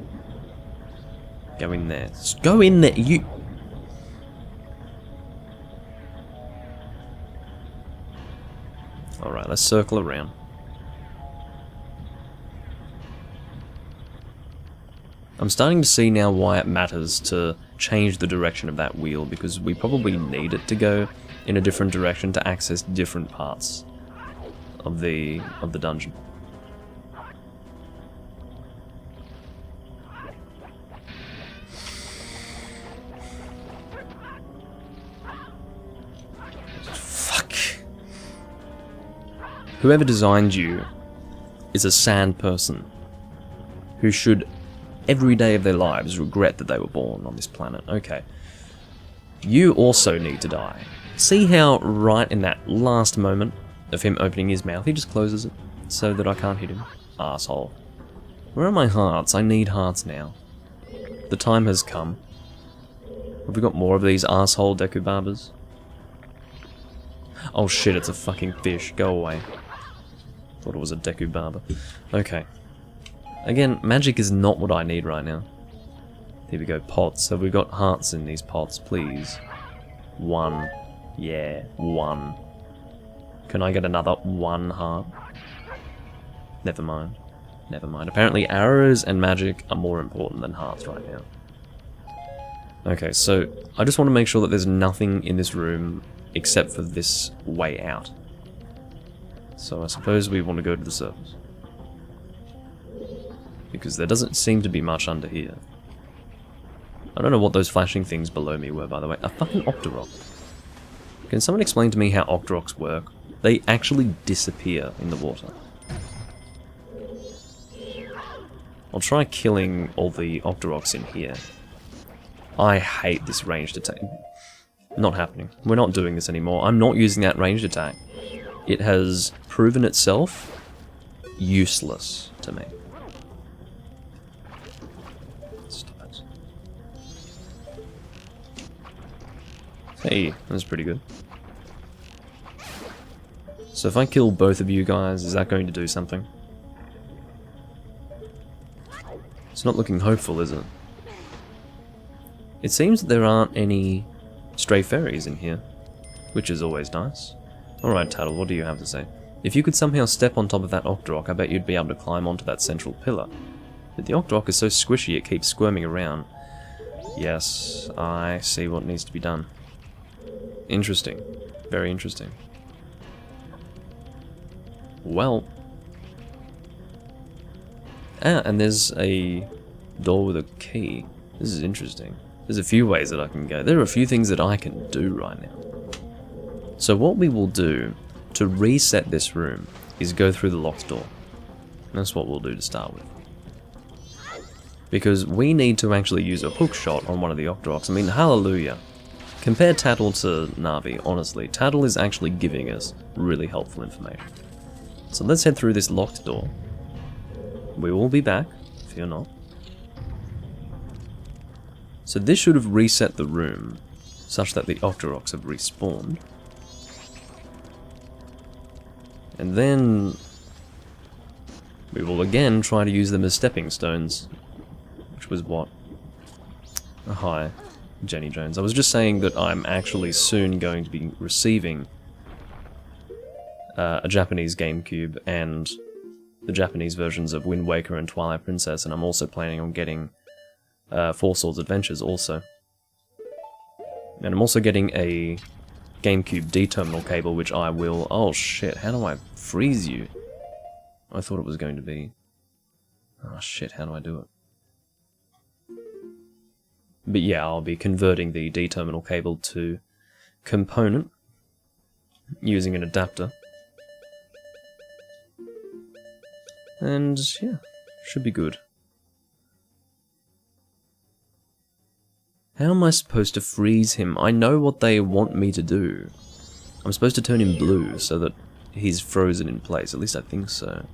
Go in there. Go in there, you... Alright, let's circle around. I'm starting to see now why it matters to change the direction of that wheel, because we probably need it to go in a different direction to access different parts of the dungeon. Fuck. Whoever designed you is a sad person who should every day of their lives regret that they were born on this planet. Okay. You also need to die. See how right in that last moment of him opening his mouth, he just closes it so that I can't hit him. Arsehole. Where are my hearts? I need hearts now. The time has come. Have we got more of these arsehole Dekubabas? Oh shit, it's a fucking fish. Go away. Thought it was a Dekubaba. Okay. Again, magic is not what I need right now. Here we go, pots. Have we got hearts in these pots, please? One. Yeah, one. Can I get another one heart? Never mind. Never mind. Apparently arrows and magic are more important than hearts right now. Okay, so I just want to make sure that there's nothing in this room except for this way out. So I suppose we want to go to the surface. Because there doesn't seem to be much under here. I don't know what those flashing things below me were, by the way. A fucking Octorok. Can someone explain to me how Octoroks work? They actually disappear in the water. I'll try killing all the Octoroks in here. I hate this ranged attack. Not happening. We're not doing this anymore. I'm not using that ranged attack. It has proven itself useless to me. Stop it. Hey, that's pretty good. So if I kill both of you guys, is that going to do something? It's not looking hopeful, is it? It seems that there aren't any stray fairies in here, which is always nice. Alright, Tattle, what do you have to say? If you could somehow step on top of that Octorok, I bet you'd be able to climb onto that central pillar. But the Octorok is so squishy it keeps squirming around. Yes, I see what needs to be done. Interesting. Very interesting. Well. Ah, and there's a door with a key. This is interesting. There's a few ways that I can go. There are a few things that I can do right now. So what we will do to reset this room is go through the locked door. That's what we'll do to start with. Because we need to actually use a hook shot on one of the Octoroks. I mean, hallelujah. Compare Tattle to Navi, honestly. Tattle is actually giving us really helpful information. So let's head through this locked door. We will be back, fear not. So this should have reset the room, such that the Octoroks have respawned. And then we will again try to use them as stepping stones. Which was what? Oh, hi, Jenny Jones. I was just saying that I'm actually soon going to be receiving a Japanese GameCube and the Japanese versions of Wind Waker and Twilight Princess, and I'm also planning on getting Four Swords Adventures also. And I'm also getting a GameCube D-terminal cable, which I will... Oh shit, how do I freeze you? I thought it was going to be... Oh shit, how do I do it? But yeah, I'll be converting the D-terminal cable to component using an adapter. And yeah, should be good. How am I supposed to freeze him? I know what they want me to do. I'm supposed to turn him blue so that he's frozen in place. At least I think so.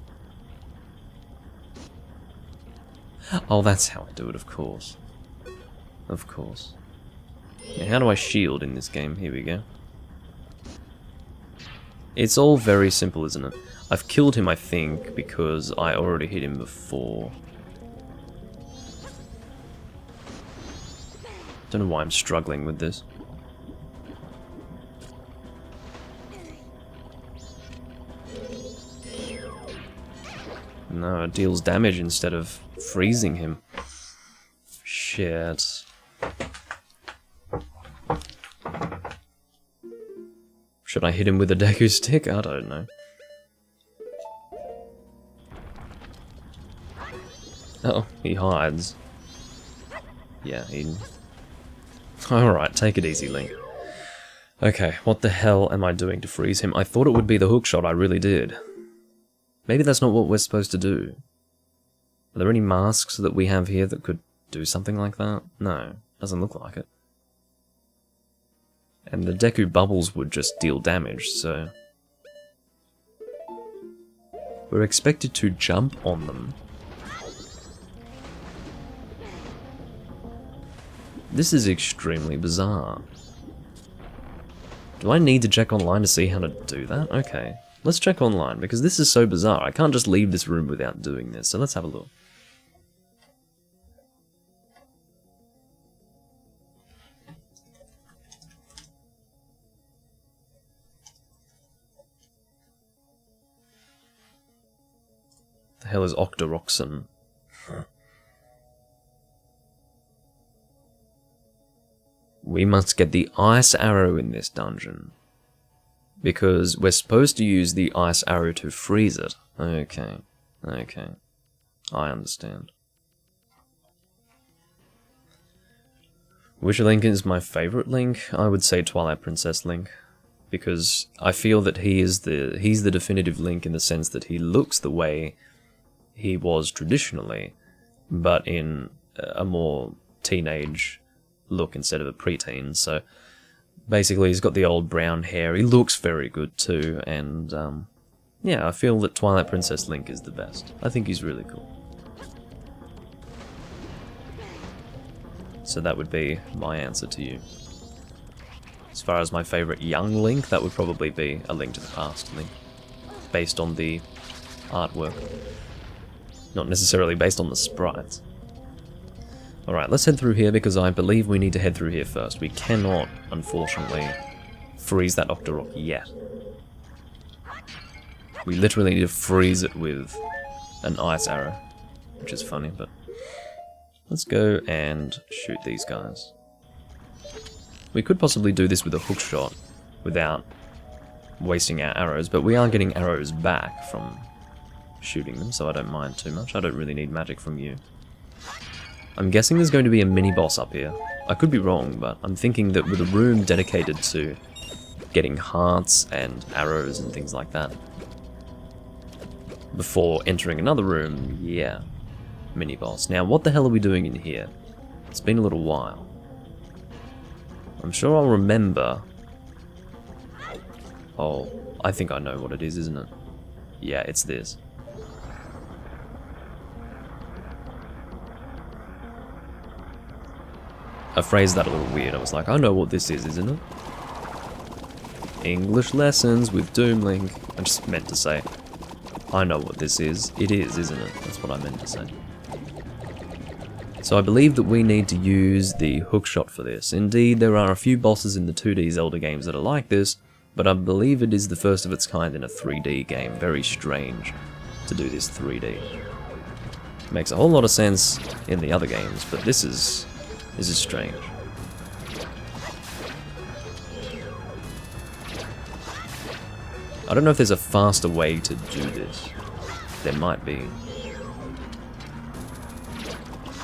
Oh, that's how I do it, of course. Of course. Now, how do I shield in this game? Here we go. It's all very simple, isn't it? I've killed him, I think, because I already hit him before. Don't know why I'm struggling with this. No, it deals damage instead of freezing him. Shit. Should I hit him with a Deku stick? I don't know. Oh, he hides. Yeah, he... Alright, take it easy, Link. Okay, what the hell am I doing to freeze him? I thought it would be the hookshot, I really did. Maybe that's not what we're supposed to do. Are there any masks that we have here that could do something like that? No, doesn't look like it. And the Deku bubbles would just deal damage, so... We're expected to jump on them. This is extremely bizarre. Do I need to check online to see how to do that? Okay, let's check online, because this is so bizarre. I can't just leave this room without doing this, so let's have a look. The hell is Octoroxen? We must get the ice arrow in this dungeon. Because we're supposed to use the ice arrow to freeze it. Okay. Okay. I understand. Which Link is my favorite Link? I would say Twilight Princess Link. Because I feel that he's the definitive Link in the sense that he looks the way he was traditionally, but in a more teenage look instead of a preteen. So basically he's got the old brown hair, he looks very good too, and yeah, I feel that Twilight Princess Link is the best. I think he's really cool. So that would be my answer to you. As far as my favourite young Link, that would probably be A Link to the Past Link. Based on the artwork. Not necessarily based on the sprites. Alright, let's head through here because I believe we need to head through here first. We cannot, unfortunately, freeze that Octorok yet. We literally need to freeze it with an ice arrow. Which is funny, but... let's go and shoot these guys. We could possibly do this with a hook shot without wasting our arrows, but we are getting arrows back from shooting them, so I don't mind too much. I don't really need magic from you. I'm guessing there's going to be a mini-boss up here. I could be wrong, but I'm thinking that with a room dedicated to getting hearts and arrows and things like that, before entering another room, yeah, mini-boss. Now, what the hell are we doing in here? It's been a little while. I'm sure I'll remember. Oh, I think I know what it is, isn't it? Yeah, it's this. I phrased that a little weird. I was like, I know what this is, isn't it? English lessons with Doom Link. I just meant to say, I know what this is. It is, isn't it? That's what I meant to say. So I believe that we need to use the hookshot for this. Indeed, there are a few bosses in the 2D Zelda games that are like this, but I believe it is the first of its kind in a 3D game. Very strange to do this 3D. Makes a whole lot of sense in the other games, but this is strange. I don't know if there's a faster way to do this. There might be.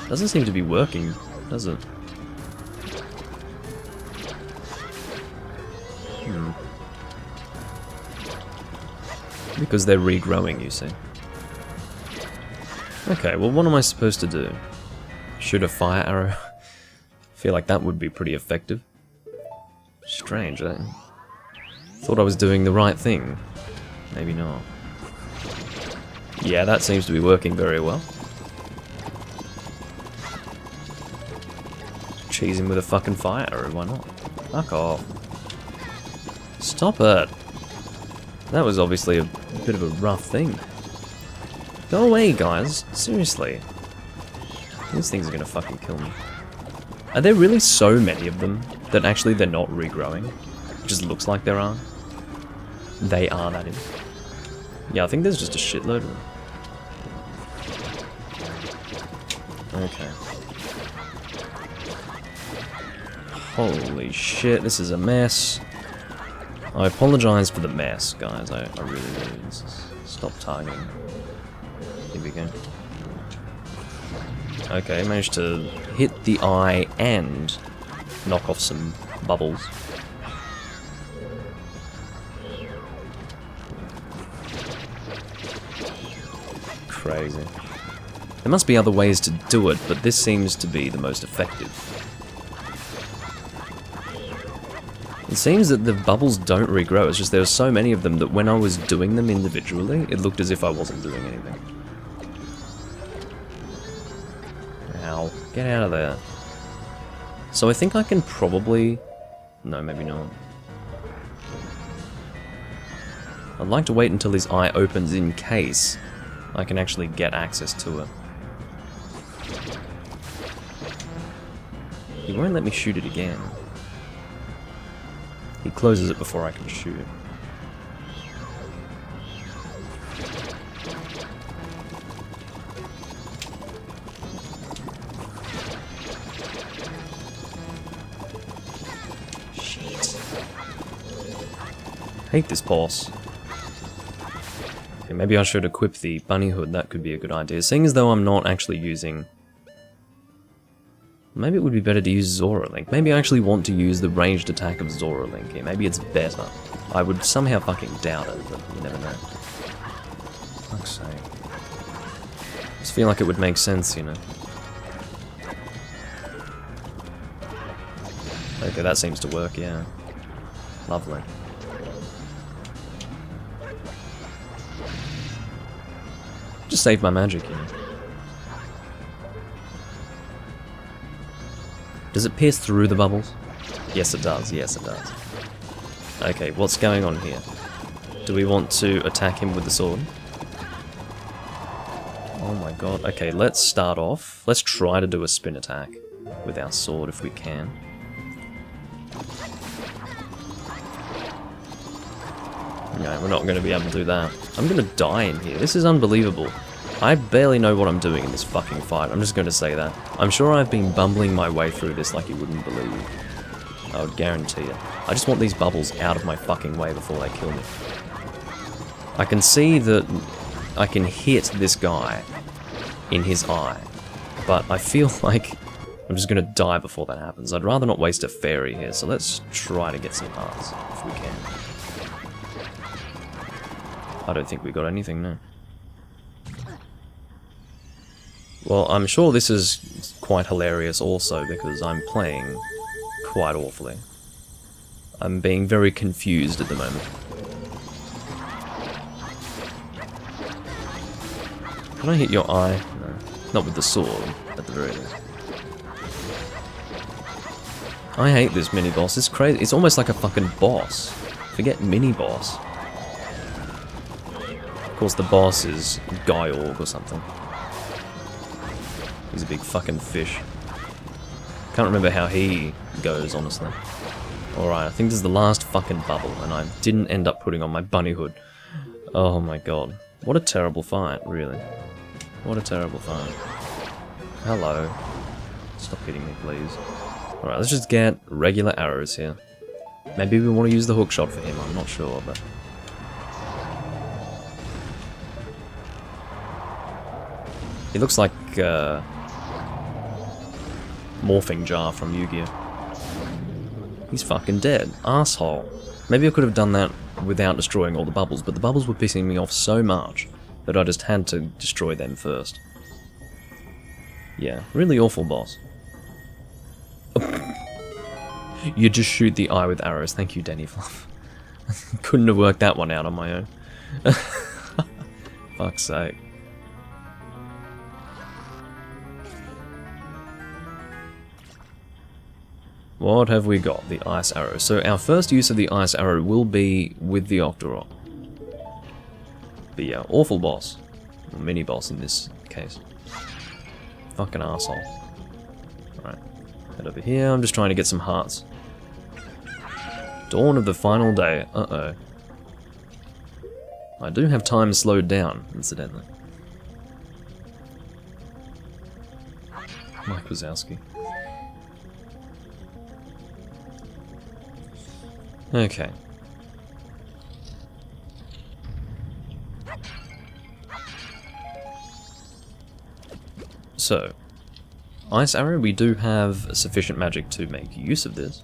Doesn't seem to be working, does it? Because they're regrowing, you see. Okay, well, what am I supposed to do? Shoot a fire arrow? I feel like that would be pretty effective. Strange, eh? Thought I was doing the right thing. Maybe not. Yeah, that seems to be working very well. Cheese him with a fucking fire arrow, why not? Fuck off. Stop it. That was obviously a bit of a rough thing. Go away, guys. Seriously. These things are gonna fucking kill me. Are there really so many of them that actually they're not regrowing? It just looks like there are. They are, that is. Yeah, I think there's just a shitload of them. Okay. Holy shit, this is a mess. I apologize for the mess, guys. I really do. Stop targeting. Here we go. Okay, managed to hit the eye and knock off some bubbles. Crazy. There must be other ways to do it, but this seems to be the most effective. It seems that the bubbles don't regrow, it's just there are so many of them that when I was doing them individually, it looked as if I wasn't doing anything. Ow, get out of there. So I think I can probably... no, maybe not. I'd like to wait until his eye opens in case I can actually get access to it. He won't let me shoot it again. He closes it before I can shoot it. Hate this boss. Okay, maybe I should equip the bunny hood, that could be a good idea. Seeing as though I'm not actually using... Maybe it would be better to use Zora Link. Maybe I actually want to use the ranged attack of Zora Link here. Maybe it's better. I would somehow fucking doubt it, but you never know. Fuck's sake. I just feel like it would make sense, you know. Okay, that seems to work, yeah. Lovely. Just save my magic, you know. Does it pierce through the bubbles? Yes it does, yes it does. Okay, what's going on here? Do we want to attack him with the sword? Oh my god, okay, let's start off. Let's try to do a spin attack with our sword if we can. No, we're not going to be able to do that. I'm going to die in here. This is unbelievable. I barely know what I'm doing in this fucking fight. I'm just going to say that. I'm sure I've been bumbling my way through this like you wouldn't believe. I would guarantee it. I just want these bubbles out of my fucking way before they kill me. I can see that I can hit this guy in his eye, but I feel like I'm just going to die before that happens. I'd rather not waste a fairy here, so let's try to get some hearts if we can. I don't think we got anything, no. Well, I'm sure this is quite hilarious also because I'm playing quite awfully. I'm being very confused at the moment. Can I hit your eye? No. Not with the sword, at the very least. I hate this mini-boss. It's crazy. It's almost like a fucking boss. Forget mini-boss. Of course, the boss is Guyorg or something. He's a big fucking fish. Can't remember how he goes, honestly. Alright, I think this is the last fucking bubble, and I didn't end up putting on my bunny hood. Oh my god. What a terrible fight, really. What a terrible fight. Hello. Stop hitting me, please. Alright, let's just get regular arrows here. Maybe we want to use the hook shot for him, I'm not sure, but... He looks like Morphing Jar from Yu-Gi-Oh! He's fucking dead. Asshole. Maybe I could have done that without destroying all the bubbles, but the bubbles were pissing me off so much that I just had to destroy them first. Yeah, really awful boss. You just shoot the eye with arrows. Thank you, Denny Fluff. Couldn't have worked that one out on my own. Fuck's sake. What have we got? The ice arrow. So our first use of the ice arrow will be with the Octorok. Be our awful boss. Or mini boss in this case. Fucking asshole. Alright. Head over here. I'm just trying to get some hearts. Dawn of the final day. Uh-oh. I do have time slowed down, incidentally. Mike Wazowski. Okay. So, Ice Arrow, we do have sufficient magic to make use of this.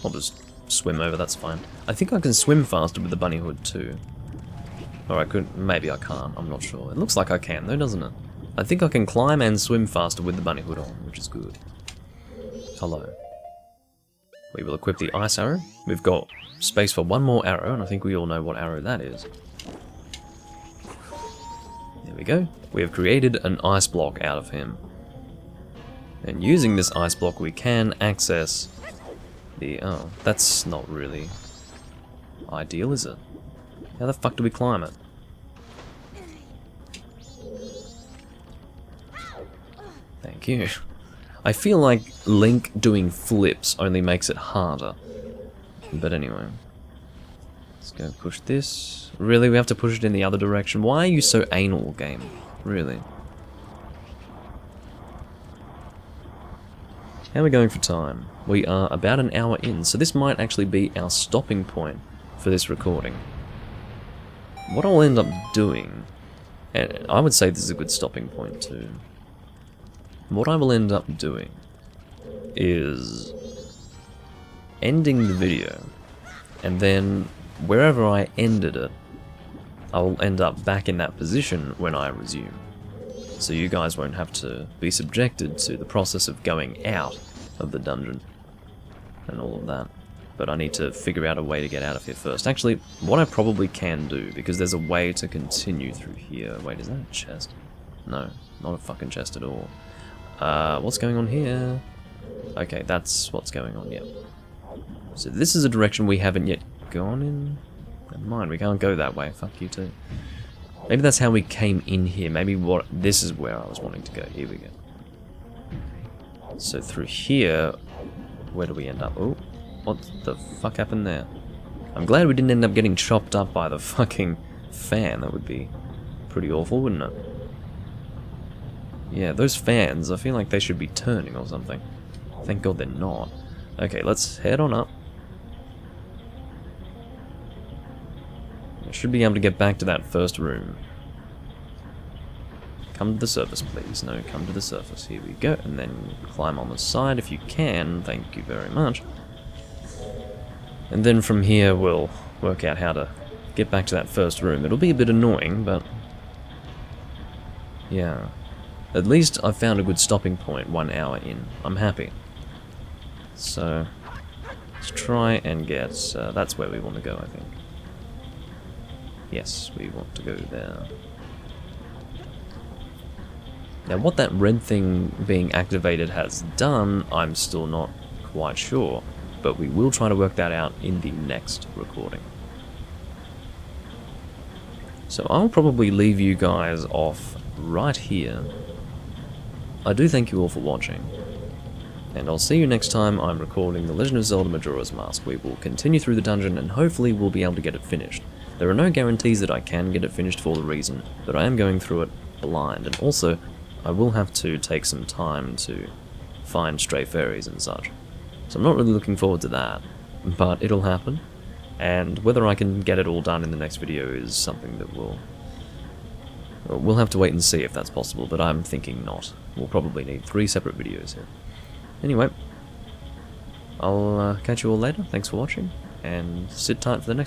I'll just swim over, that's fine. I think I can swim faster with the bunny hood too. Or I could, maybe I can't, I'm not sure. It looks like I can though, doesn't it? I think I can climb and swim faster with the bunny hood on, which is good. Hello. We will equip the ice arrow. We've got space for one more arrow, and I think we all know what arrow that is. There we go. We have created an ice block out of him. And using this ice block we can access the... oh, that's not really ideal, is it? How the fuck do we climb it? Thank you. I feel like Link doing flips only makes it harder. But anyway. Let's go push this. Really, we have to push it in the other direction? Why are you so anal, game? Really? How are we going for time? We are about an hour in, so this might actually be our stopping point for this recording. What I'll end up doing, and I would say this is a good stopping point too, what I will end up doing is ending the video, and then wherever I ended it, I'll end up back in that position when I resume. So you guys won't have to be subjected to the process of going out of the dungeon and all of that. But I need to figure out a way to get out of here first. Actually, what I probably can do, because there's a way to continue through here. Wait, is that a chest? No, not a fucking chest at all. What's going on here? Okay, that's what's going on, yeah. So this is a direction we haven't yet gone in. Never mind, we can't go that way. Fuck you too. Maybe that's how we came in here. Maybe this is where I was wanting to go. Here we go. So through here, where do we end up? Oh, what the fuck happened there? I'm glad we didn't end up getting chopped up by the fucking fan. That would be pretty awful, wouldn't it? Yeah, those fans, I feel like they should be turning or something. Thank God they're not. Okay, let's head on up. I should be able to get back to that first room. Come to the surface, please. No, come to the surface. Here we go. And then climb on the side if you can. Thank you very much. And then from here we'll work out how to get back to that first room. It'll be a bit annoying, but yeah. At least I've found a good stopping point 1 hour in. I'm happy. So let's try and get... that's where we want to go, I think. Yes, we want to go there. Now what that red thing being activated has done, I'm still not quite sure, but we will try to work that out in the next recording. So I'll probably leave you guys off right here. I do thank you all for watching, and I'll see you next time I'm recording The Legend of Zelda Majora's Mask. We will continue through the dungeon and hopefully we'll be able to get it finished. There are no guarantees that I can get it finished for the reason that I am going through it blind, and also I will have to take some time to find stray fairies and such. So I'm not really looking forward to that, but it'll happen, and whether I can get it all done in the next video is something that we'll have to wait and see if that's possible, but I'm thinking not. We'll probably need 3 separate videos here. Anyway, I'll catch you all later. Thanks for watching, and sit tight for the next